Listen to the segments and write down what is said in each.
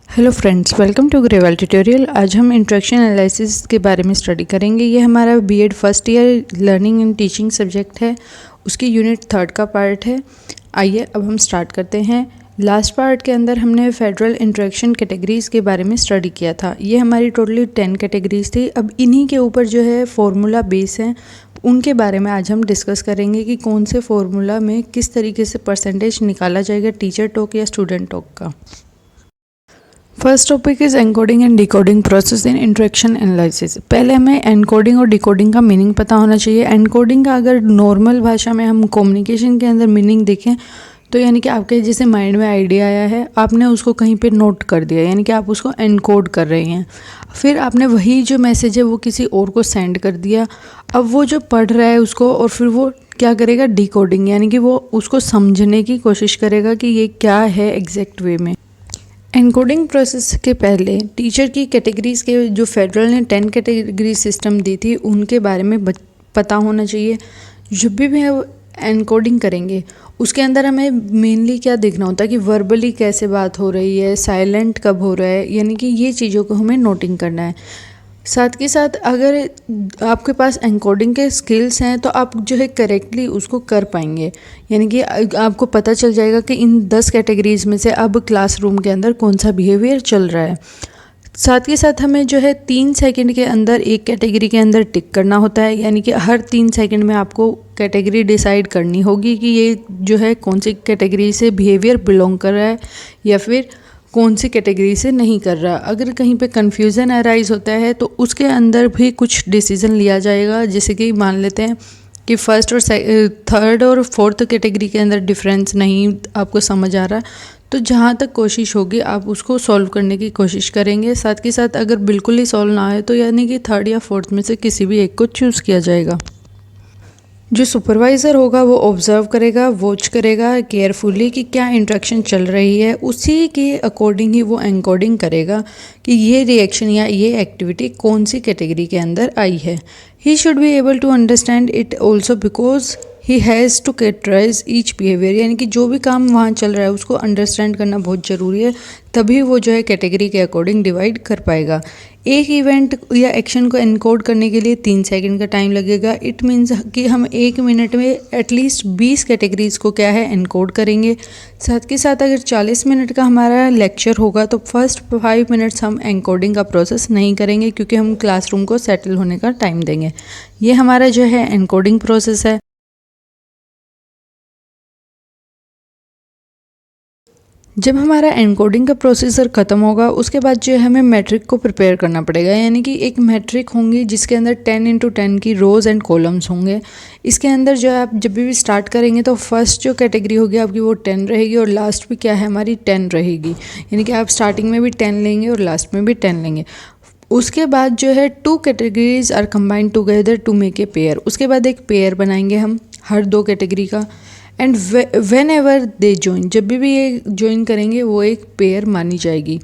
Hello friends, welcome to Grewal tutorial. आज हम interaction analysis के बारे में स्टडी करेंगे। ये हमारा BEd first year learning and teaching subject है, उसकी यूनिट 3 का पार्ट है। आइए अब हम स्टार्ट करते हैं। लास्ट पार्ट के अंदर हमने फेडरल इंटरेक्शन कैटेगरीज़ के बारे में स्टडी किया था। ये हमारी टोटली 10 कैटेगरीज थी। अब इन्हीं के ऊपर जो है फॉर्मूला बेस हैं, उनके बारे में आज हम डिस्कस करेंगे कि कौन से फॉर्मूला में किस तरीके से परसेंटेज निकाला जाएगा टीचर टॉक या स्टूडेंट टॉक का। First topic is encoding and decoding process in interaction analysis. पहले हमें एनकोडिंग और डिकोडिंग का मीनिंग पता होना चाहिए। एनकोडिंग का अगर नॉर्मल भाषा में हम कम्युनिकेशन के अंदर मीनिंग देखें तो यानी कि आपके जैसे माइंड में आइडिया आया है, आपने उसको कहीं पे नोट कर दिया, यानी कि आप उसको एनकोड कर रहे हैं। फिर आपने वही जो मैसेज है वो किसी और को सेंड कर दिया। अब वो जो पढ़ रहा है उसको, और फिर वो क्या करेगा, डिकोडिंग, यानी कि वो उसको समझने की कोशिश करेगा कि ये क्या है एग्जैक्ट वे में। एनकोडिंग प्रोसेस के पहले टीचर की कैटेगरीज़ के जो फेडरल ने 10 कैटेगरी सिस्टम दी थी उनके बारे में पता होना चाहिए। जब भी हम एनकोडिंग करेंगे उसके अंदर हमें मेनली क्या देखना होता है कि वर्बली कैसे बात हो रही है, साइलेंट कब हो रहा है, यानी कि ये चीज़ों को हमें नोटिंग करना है। साथ के साथ अगर आपके पास एनकोडिंग के स्किल्स हैं तो आप जो है करेक्टली उसको कर पाएंगे, यानी कि आपको पता चल जाएगा कि इन 10 कैटेगरीज़ में से अब क्लासरूम के अंदर कौन सा बिहेवियर चल रहा है। साथ के साथ हमें जो है 3 सेकंड के अंदर एक कैटेगरी के अंदर टिक करना होता है, यानी कि हर 3 सेकंड में आपको कैटेगरी डिसाइड करनी होगी कि ये जो है कौन सी कैटेगरी से बिहेवियर बिलोंग कर रहा है या फिर कौन सी कैटेगरी से नहीं कर रहा। अगर कहीं पे कन्फ्यूज़न अराइज होता है तो उसके अंदर भी कुछ डिसीज़न लिया जाएगा, जैसे कि मान लेते हैं कि फर्स्ट और थर्ड और फोर्थ कैटेगरी के अंदर डिफरेंस नहीं आपको समझ आ रहा, तो जहाँ तक कोशिश होगी आप उसको सॉल्व करने की कोशिश करेंगे। साथ के साथ अगर बिल्कुल ही सॉल्व ना आए तो यानी कि थर्ड या फोर्थ में से किसी भी एक को चूज़ किया जाएगा। जो सुपरवाइज़र होगा वो ऑब्ज़र्व करेगा, वॉच करेगा केयरफुली कि क्या इंटरेक्शन चल रही है, उसी के अकॉर्डिंग ही वो एनकोडिंग करेगा कि ये रिएक्शन या ये एक्टिविटी कौन सी कैटेगरी के अंदर आई है। He should be able to understand it also because he has to characterise each behaviour, यानी कि जो भी काम वहाँ चल रहा है उसको अंडरस्टैंड करना बहुत ज़रूरी है, तभी वो जो है कैटेगरी के अकॉर्डिंग डिवाइड कर पाएगा। एक इवेंट या एक्शन को एनकोड करने के लिए 3 सेकंड का टाइम लगेगा। इट मीन्स कि हम 1 मिनट में एटलीस्ट 20 कैटेगरीज को क्या है एनकोड करेंगे। साथ के साथ अगर 40 मिनट का हमारा लेक्चर होगा तो फर्स्ट 5 मिनट्स हम एनकोडिंग का प्रोसेस नहीं करेंगे, क्योंकि हम क्लासरूम को सेटल होने का टाइम देंगे। ये हमारा जो है एनकोडिंग प्रोसेस है। जब हमारा एनकोडिंग का प्रोसीजर ख़त्म होगा उसके बाद जो है हमें मैट्रिक को प्रिपेयर करना पड़ेगा, यानी कि एक मैट्रिक होंगी जिसके अंदर 10x10 की रोज़ एंड कॉलम्स होंगे। इसके अंदर जो है आप जब भी स्टार्ट करेंगे तो फर्स्ट जो कैटेगरी होगी आपकी वो 10 रहेगी और लास्ट भी क्या है हमारी 10 रहेगी, यानी कि आप स्टार्टिंग में भी 10 लेंगे और लास्ट में भी 10 लेंगे। उसके बाद जो है 2 categories are combined together to make a pair. उसके बाद एक पेयर बनाएंगे हम हर 2 कैटेगरी का। And whenever they join, जब भी ये ज्वाइन करेंगे वो एक पेयर मानी जाएगी।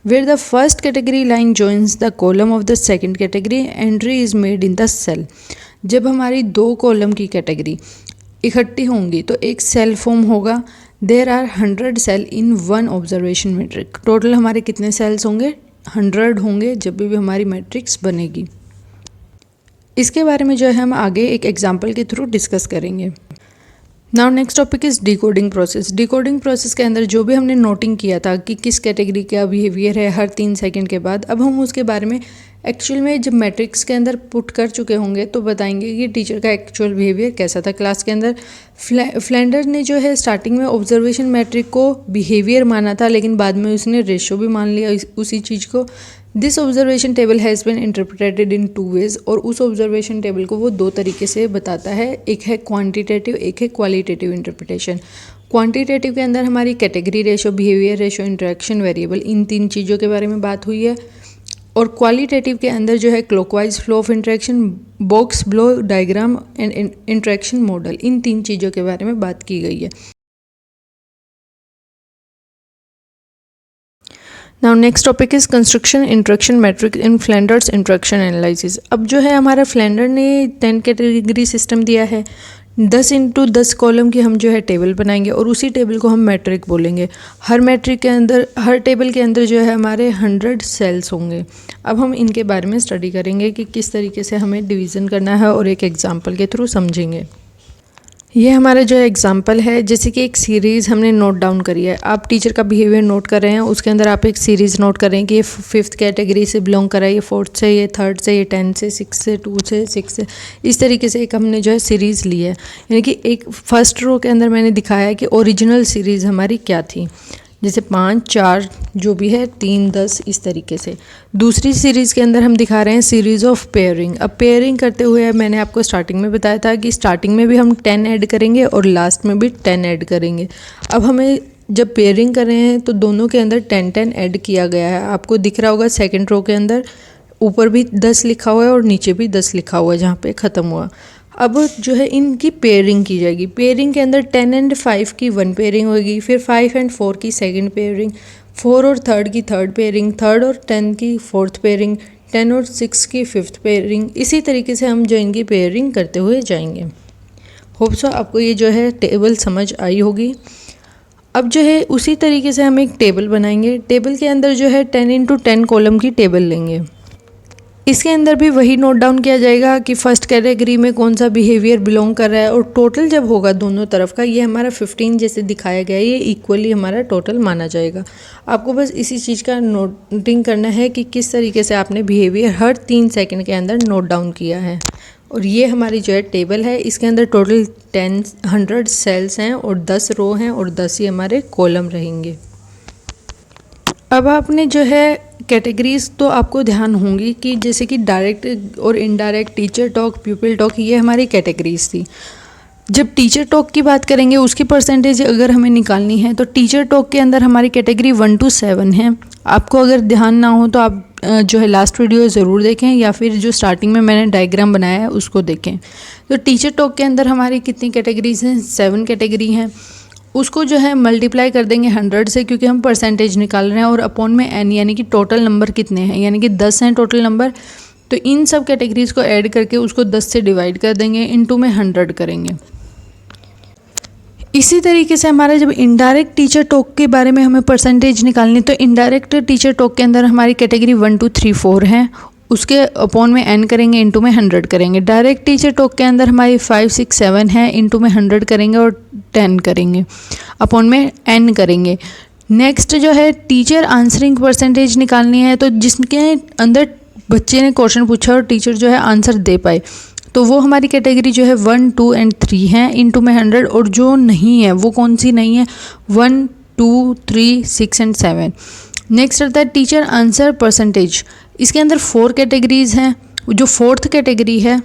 Where the first category line joins the column of the second category, entry is made in the cell. जब हमारी 2 कॉलम की कैटेगरी इकट्ठी होंगी तो एक सेल फॉर्म होगा। There are 100 cell in 1 observation matrix. Total हमारे कितने सेल्स होंगे, 100 होंगे जब भी हमारी मैट्रिक्स बनेगी। इसके बारे में जो है हम आगे एक एग्जाम्पल के थ्रू डिस्कस करेंगे। Now next topic is decoding process. Decoding process के अंदर जो भी हमने नोटिंग किया था कि किस कैटेगरी का बिहेवियर है हर 3 सेकंड के बाद, अब हम उसके बारे में एक्चुअल में जब मैट्रिक्स के अंदर पुट कर चुके होंगे तो बताएंगे कि टीचर का एक्चुअल बिहेवियर कैसा था क्लास के अंदर। फ्लैंडर ने जो है स्टार्टिंग में ऑब्जर्वेशन मैट्रिक को बिहेवियर माना था, लेकिन बाद में उसने रेशो भी मान लिया उसी चीज़ को। This observation table has been interpreted in 2 ways, और उस ऑब्जर्वेशन टेबल को वो 2 तरीके से बताता है, एक है क्वांटिटेटिव, एक है क्वालिटेटिव इंटरप्रिटेशन। क्वांटिटेटिव के अंदर हमारी category ratio, behaviour ratio, interaction variable, इन 3 चीज़ों के बारे में बात हुई है। और क्वालिटेटिव के अंदर जो है clockwise flow of interaction, box blow diagram and interaction model, इन 3 चीज़ों के बारे में बात की गई है। Now next topic is construction interaction matrix in Flanders interaction analysis. अब जो है हमारा फ्लैंडर ने 10 कैटेगरी सिस्टम दिया है। 10 इंटू 10 कॉलम की हम जो है टेबल बनाएंगे और उसी टेबल को हम मैट्रिक बोलेंगे। हर मैट्रिक के अंदर, हर टेबल के अंदर जो है हमारे 100 सेल्स होंगे। अब हम इनके बारे में स्टडी करेंगे कि किस तरीके से हमें डिवीज़न करना है और एक एग्जांपल के थ्रू समझेंगे। ये हमारा जो एग्जांपल है, जैसे कि एक सीरीज़ हमने नोट डाउन करी है। आप टीचर का बिहेवियर नोट कर रहे हैं, उसके अंदर आप एक सीरीज़ नोट कर रहे हैं कि ये 5th कैटेगरी से बिलोंग कर रहा है, ये 4th से, ये 3rd से, ये 10 से, 6 से, 2 से, 6 से। इस तरीके से एक हमने जो है सीरीज़ ली है। यानी कि एक फर्स्ट रो के अंदर मैंने दिखाया है कि ओरिजिनल सीरीज़ हमारी क्या थी, जैसे 5, 4 जो भी है, 3, 10 इस तरीके से। दूसरी सीरीज़ के अंदर हम दिखा रहे हैं सीरीज़ ऑफ पेयरिंग। अब पेयरिंग करते हुए मैंने आपको स्टार्टिंग में बताया था कि स्टार्टिंग में भी हम 10 ऐड करेंगे और लास्ट में भी 10 ऐड करेंगे। अब हमें जब पेयरिंग कर रहे हैं तो दोनों के अंदर 10 ऐड किया गया है। आपको दिख रहा होगा सेकेंड रो के अंदर ऊपर भी 10 लिखा हुआ है और नीचे भी 10 लिखा हुआ है जहाँ पे ख़त्म हुआ। अब जो है इनकी पेयरिंग की जाएगी। पेयरिंग के अंदर 10 एंड 5 की 1 पेयरिंग होगी, फिर 5 एंड 4 की सेकंड पेयरिंग, 4 और 3rd की 3rd पेयरिंग, 3rd और 10 की 4th पेयरिंग, 10 और 6 की 5th पेयरिंग। इसी तरीके से हम जो इनकी पेयरिंग करते हुए जाएंगे। होप सो आपको ये जो है टेबल समझ आई होगी। अब जो है उसी तरीके से हम एक टेबल बनाएंगे। टेबल के अंदर जो है 10 इंटू 10 कॉलम की टेबल लेंगे। इसके अंदर भी वही नोट डाउन किया जाएगा कि फर्स्ट कैटेगरी में कौन सा बिहेवियर बिलोंग कर रहा है, और टोटल जब होगा दोनों तरफ का, ये हमारा 15 जैसे दिखाया गया है, ये इक्वली हमारा टोटल माना जाएगा। आपको बस इसी चीज़ का नोटिंग करना है कि किस तरीके से आपने बिहेवियर हर 3 सेकंड के अंदर नोट डाउन किया है। और ये हमारी जो है टेबल है, इसके अंदर टोटल 100 सेल्स हैं और 10 रो हैं और 10 ही हमारे कॉलम रहेंगे। अब आपने जो है कैटेगरीज तो आपको ध्यान होंगी कि जैसे कि डायरेक्ट और इनडायरेक्ट, टीचर टॉक, प्यूपिल टॉक, ये हमारी कैटेगरीज थी। जब टीचर टॉक की बात करेंगे उसकी परसेंटेज अगर हमें निकालनी है तो टीचर टॉक के अंदर हमारी कैटेगरी 1 to 7 है। आपको अगर ध्यान ना हो तो आप जो है लास्ट वीडियो ज़रूर देखें या फिर जो स्टार्टिंग में मैंने डायग्राम बनाया है उसको देखें। तो टीचर टॉक के अंदर हमारी कितनी कैटेगरीज हैं? 7 कैटेगरी हैं। उसको जो है मल्टीप्लाई कर देंगे 100 से, क्योंकि हम परसेंटेज निकाल रहे हैं, और अपॉन में n, यानी कि टोटल नंबर कितने हैं, यानी कि 10 हैं टोटल नंबर। तो इन सब कैटेगरीज को ऐड करके उसको 10 से डिवाइड कर देंगे, इनटू में 100 करेंगे। इसी तरीके से हमारा जब इनडायरेक्ट टीचर टॉक के बारे में हमें परसेंटेज निकालनी, तो इनडायरेक्ट टीचर टॉक के अंदर हमारी कैटेगरी 1 2 3 4 हैं, उसके अपॉन में n करेंगे, इनटू में 100 करेंगे। डायरेक्ट टीचर टॉक के अंदर हमारी 5 6 7 है, इनटू में 100 करेंगे और 10 करेंगे, अपॉन में n करेंगे। नेक्स्ट जो है टीचर आंसरिंग परसेंटेज निकालनी है, तो जिसके अंदर बच्चे ने क्वेश्चन पूछा और टीचर जो है आंसर दे पाए, तो वो हमारी कैटेगरी जो है 1 2 एंड 3 है, इनटू में 100। और जो नहीं है वो कौन सी नहीं है? 1 2 3 6 एंड 7। नेक्स्ट आता है टीचर आंसर परसेंटेज। इसके अंदर 4 कैटेगरीज हैं। जो 4th कैटेगरी है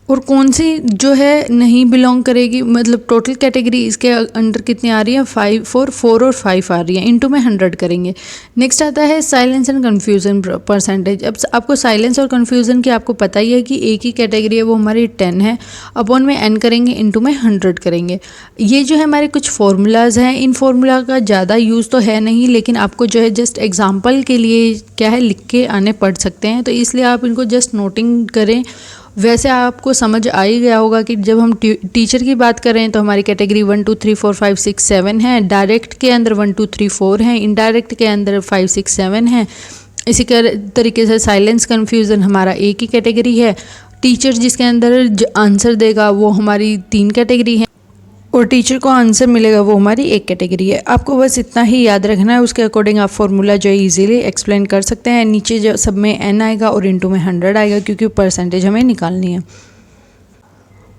और कौन सी जो है नहीं बिलोंग करेगी, मतलब टोटल कैटेगरी इसके अंडर कितनी आ रही है? 5 4 और 5 आ रही है, इनटू में 100 करेंगे। नेक्स्ट आता है साइलेंस एंड कन्फ्यूज़न परसेंटेज। अब आपको साइलेंस और कन्फ्यूज़न की आपको पता ही है कि एक ही कैटेगरी है, वो हमारी 10 है, अपॉन में n करेंगे, इनटू में 100 करेंगे। ये जो है हमारे कुछ फार्मूलाज हैं। इन फार्मूला का ज़्यादा यूज़ तो है नहीं, लेकिन आपको जो है जस्ट एग्जाम्पल के लिए क्या है लिख के आने पड़ सकते हैं, तो इसलिए आप इनको जस्ट नोटिंग करें। वैसे आपको समझ आ ही गया होगा कि जब हम टीचर की बात करें तो हमारी कैटेगरी 1 2 3 4 5 6 7 है। डायरेक्ट के अंदर 1 2 3 4 हैं, इनडायरेक्ट के अंदर 5 6 7 हैं। इसी तरीके से साइलेंस कन्फ्यूज़न हमारा एक ही कैटेगरी है। टीचर जिसके अंदर आंसर देगा वो हमारी 3 कैटेगरी है, और टीचर को आंसर मिलेगा वो हमारी एक कैटेगरी है। आपको बस इतना ही याद रखना है, उसके अकॉर्डिंग आप फार्मूला जो है इजीली एक्सप्लेन कर सकते हैं। नीचे जो सब में n आएगा और इनटू में 100 आएगा, क्योंकि परसेंटेज हमें निकालनी है।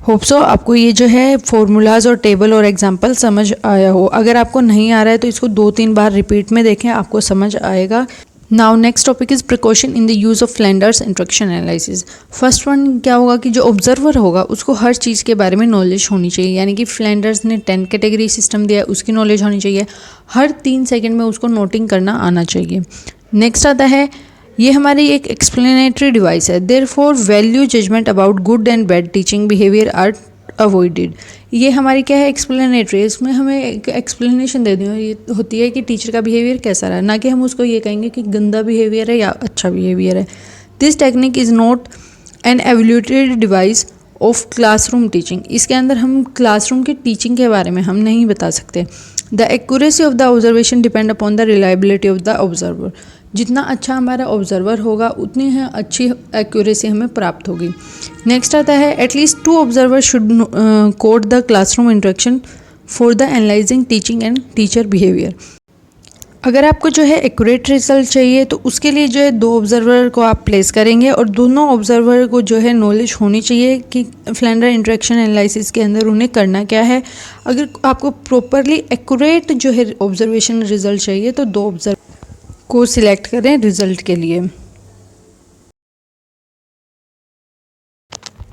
होप सो आपको ये जो है फार्मूलाज और टेबल और एग्जांपल समझ आया हो। अगर आपको नहीं आ रहा है तो इसको 2-3 बार रिपीट में देखें, आपको समझ आएगा। Now next topic is precaution in the use of Flanders interaction analysis. First one क्या होगा कि जो ऑब्जर्वर होगा उसको हर चीज़ के बारे में नॉलेज होनी चाहिए, यानी कि फ्लैंडर्स ने 10 कैटेगरी सिस्टम दिया है, उसकी नॉलेज होनी चाहिए। हर 3 सेकंड में उसको नोटिंग करना आना चाहिए। नेक्स्ट आता है, ये हमारी एक एक्सप्लेनेटरी डिवाइस है। Therefore value judgement about good and bad teaching behaviour are avoided. ये हमारी क्या है? एक्सप्लेनेटरी। इसमें हमें एक एक्सप्लेनेशन देनी होती है कि टीचर का बिहेवियर कैसा रहा, ना कि हम उसको ये कहेंगे कि गंदा बिहेवियर है या अच्छा बिहेवियर है। This technique is not an evaluated device of classroom teaching. इसके अंदर हम क्लासरूम की टीचिंग के बारे में हम नहीं बता सकते। The accuracy of the observation depend upon the reliability of the observer. जितना अच्छा हमारा ऑब्जर्वर होगा उतनी ही अच्छी एक्यूरेसी हमें प्राप्त होगी। नेक्स्ट आता है at least 2 observer should code the classroom interaction for the analysing teaching and teacher behaviour. अगर आपको जो है एक्यूरेट रिजल्ट चाहिए तो उसके लिए जो है 2 ऑब्जर्वर को आप प्लेस करेंगे और दोनों ऑब्जर्वर को जो है नॉलेज होनी चाहिए कि फ्लैंडर इंटरेक्शन एनालिसिस के अंदर उन्हें करना क्या है। अगर आपको प्रॉपरली एक्यूरेट जो है ऑब्जर्वेशन रिजल्ट चाहिए तो 2 ऑब्जर्वर को सिलेक्ट करें रिजल्ट के लिए।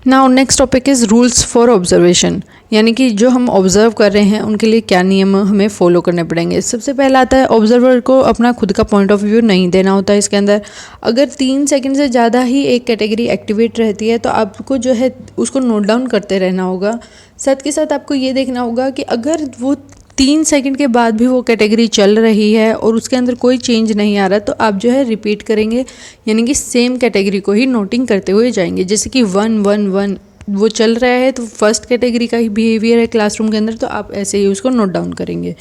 Now next topic is rules for observation, यानी कि जो हम ऑब्जर्व कर रहे हैं उनके लिए क्या नियम हमें फॉलो करने पड़ेंगे। सबसे पहला आता है ऑब्जर्वर को अपना खुद का पॉइंट ऑफ व्यू नहीं देना होता है। इसके अंदर अगर 3 सेकंड से ज़्यादा ही एक कैटेगरी एक्टिवेट रहती है तो आपको जो है उसको नोट डाउन करते रहना होगा। साथ के साथ आपको ये देखना होगा कि अगर वो 3 सेकंड के बाद भी वो कैटेगरी चल रही है और उसके अंदर कोई चेंज नहीं आ रहा तो आप जो है रिपीट करेंगे, यानी कि सेम कैटेगरी को ही नोटिंग करते हुए जाएंगे। जैसे कि 1 1 1 वो चल रहा है तो फर्स्ट कैटेगरी का ही बिहेवियर है क्लासरूम के अंदर, तो आप ऐसे ही उसको नोट डाउन करेंगे।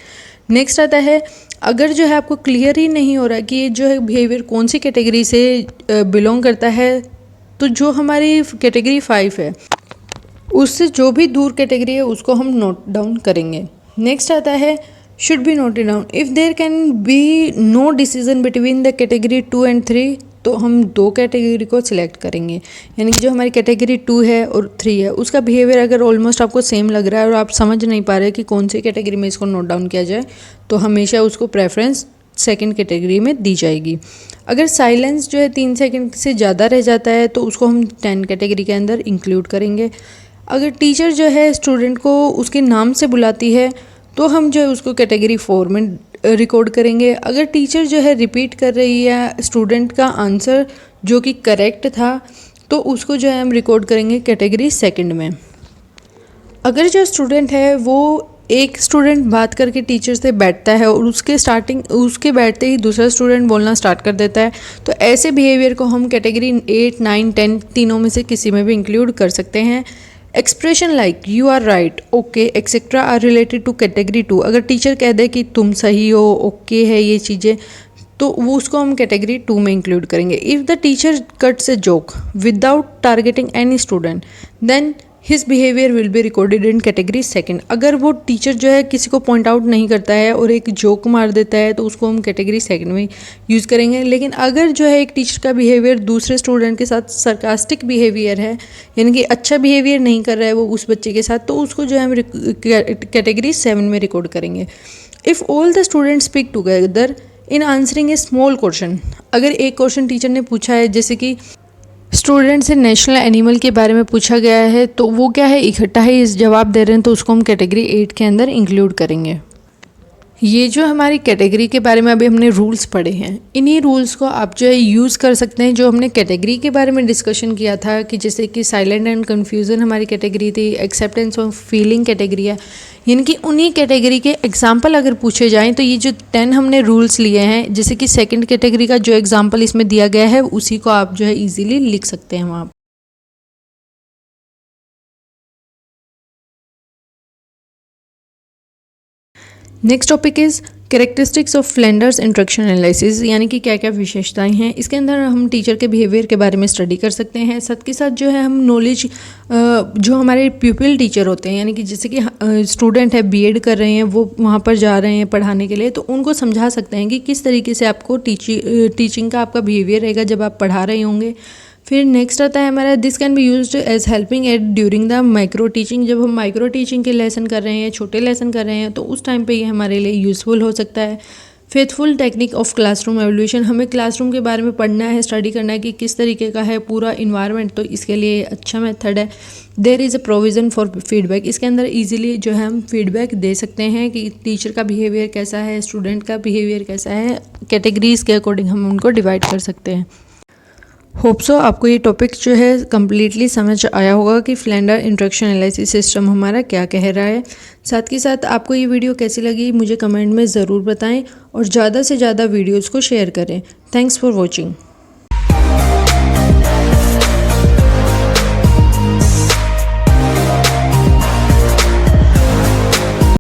नेक्स्ट आता है अगर जो है आपको क्लियर ही नहीं हो रहा कि ये जो है बिहेवियर कौन सी कैटेगरी से बिलोंग करता है, तो जो हमारी कैटेगरी 5 है उससे जो भी दूर कैटेगरी है उसको हम नोट डाउन करेंगे। नेक्स्ट आता है should be noted down if there can be no decision between the category 2 and 3, तो हम 2 कैटेगरी को सिलेक्ट करेंगे। यानी कि जो हमारी कैटेगरी 2 है और 3 है उसका बिहेवियर अगर ऑलमोस्ट आपको सेम लग रहा है और आप समझ नहीं पा रहे कि कौन सी कैटेगरी में इसको नोट डाउन किया जाए, तो हमेशा उसको प्रेफरेंस सेकंड कैटेगरी में दी जाएगी। अगर साइलेंस जो है 3 सेकंड से ज़्यादा रह जाता है तो उसको हम 10 कैटेगरी के अंदर इंक्लूड करेंगे। अगर टीचर जो है स्टूडेंट को उसके नाम से बुलाती है तो हम जो है उसको कैटेगरी 4 में रिकॉर्ड करेंगे। अगर टीचर जो है रिपीट कर रही है स्टूडेंट का आंसर जो कि करेक्ट था तो उसको जो है हम रिकॉर्ड करेंगे कैटेगरी 2 में। अगर जो स्टूडेंट है वो एक स्टूडेंट बात करके टीचर से बैठता है और उसके बैठते ही दूसरा स्टूडेंट बोलना स्टार्ट कर देता है, तो ऐसे बिहेवियर को हम कैटेगरी 8 9 10 तीनों में से किसी में भी इंक्लूड कर सकते हैं। Expression like you are right, okay etcetera are related to category 2। अगर टीचर कह दे कि तुम सही हो, ओके है ये चीज़ें, तो वो उसको हम कैटेगरी 2 में इंक्लूड करेंगे। If the teacher cuts a joke without targeting any student then his behaviour will be recorded in category 2। अगर वो टीचर जो है किसी को पॉइंट आउट नहीं करता है और एक जोक मार देता है तो उसको हम कैटेगरी 2 में यूज़ करेंगे। लेकिन अगर जो है एक टीचर का बिहेवियर दूसरे स्टूडेंट के साथ सरकास्टिक बिहेवियर है, यानी कि अच्छा बिहेवियर नहीं कर रहा है वो उस बच्चे के साथ, तो उसको जो है हम कैटेगरी 7 में रिकॉर्ड करेंगे। If all the student speak together in answering A small question, अगर एक क्वेश्चन टीचर ने पूछा है जैसे कि स्टूडेंट से नेशनल एनिमल के बारे में पूछा गया है तो वो क्या है इकट्ठा ही इस जवाब दे रहे हैं, तो उसको हम कैटेगरी 8 के अंदर इंक्लूड करेंगे। ये जो हमारी कैटेगरी के बारे में अभी हमने रूल्स पढ़े हैं, इन्हीं रूल्स को आप जो है यूज़ कर सकते हैं। जो हमने कैटेगरी के बारे में डिस्कशन किया था कि जैसे कि साइलेंट एंड कन्फ्यूज़न हमारी कैटेगरी थी, एक्सेप्टेंस ऑफ फीलिंग कैटेगरी है, यानी कि उन्हीं कैटेगरी के एग्जाम्पल अगर पूछे जाएं तो ये जो 10 हमने रूल्स लिए हैं, जैसे कि सेकंड कैटेगरी का जो एग्जाम्पल इसमें दिया गया है उसी को आप जो है ईजिली लिख सकते हैं वहाँ। Next topic is characteristics of Flanders interaction analysis, यानी कि क्या क्या विशेषताएं हैं। इसके अंदर हम टीचर के बिहेवियर के बारे में स्टडी कर सकते हैं। साथ के साथ जो है हम नॉलेज जो हमारे प्यूपिल टीचर होते हैं, यानी कि जैसे कि स्टूडेंट है बीएड कर रहे हैं, वो वहाँ पर जा रहे हैं पढ़ाने के लिए, तो उनको समझा सकते हैं कि किस तरीके से आपको टीचिंग का आपका बिहेवियर रहेगा जब आप पढ़ा रहे होंगे। फिर नेक्स्ट आता है हमारा this can be used as helping aid during the micro teaching. जब हम माइक्रो टीचिंग के लेसन कर रहे हैं, छोटे लेसन कर रहे हैं, तो उस टाइम पे ये हमारे लिए यूज़फुल हो सकता है। Faithful technique of classroom evolution, हमें क्लासरूम के बारे में पढ़ना है, स्टडी करना है कि किस तरीके का है पूरा इन्वायरमेंट, तो इसके लिए अच्छा मेथड है। There is a provision for feedback, इसके अंदर ईजिली जो है हम फीडबैक दे सकते हैं कि टीचर का बिहेवियर कैसा है, स्टूडेंट का बिहेवियर कैसा है, कैटेगरीज के अकॉर्डिंग हम उनको डिवाइड कर सकते हैं। होप सो आपको ये टॉपिक जो है कम्प्लीटली समझ आया होगा कि फ्लैंडर इंटरेक्शन एनालिसिस सिस्टम हमारा क्या कह रहा है। साथ ही साथ आपको ये वीडियो कैसी लगी मुझे कमेंट में ज़रूर बताएं और ज़्यादा से ज़्यादा वीडियोज़ को शेयर करें। Thanks for watching.